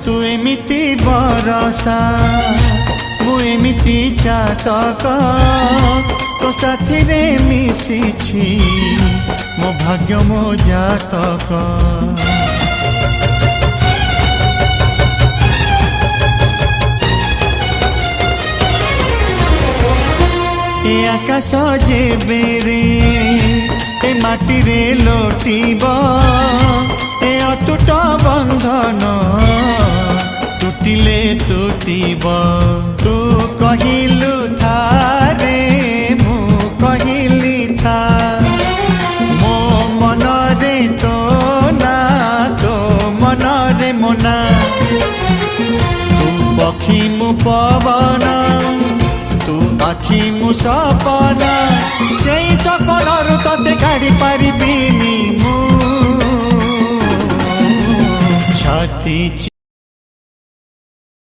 तू एमिति बरसा मु एमिति चातक तो साथी रे मिशिछि मो भाग्य मो जातक। ए आकाश जेबे रे ए माटी रे लोटिब ए अटूट बंधन टूटिले टूटिब। तू कहिलु था रे मु कहिली था मो मन रे तो ना तो मन रे मोना। तू पक्षी मु पवन तू आखि मु सपना से सपनरु तते काढ़ी पारिबिनी मु छाती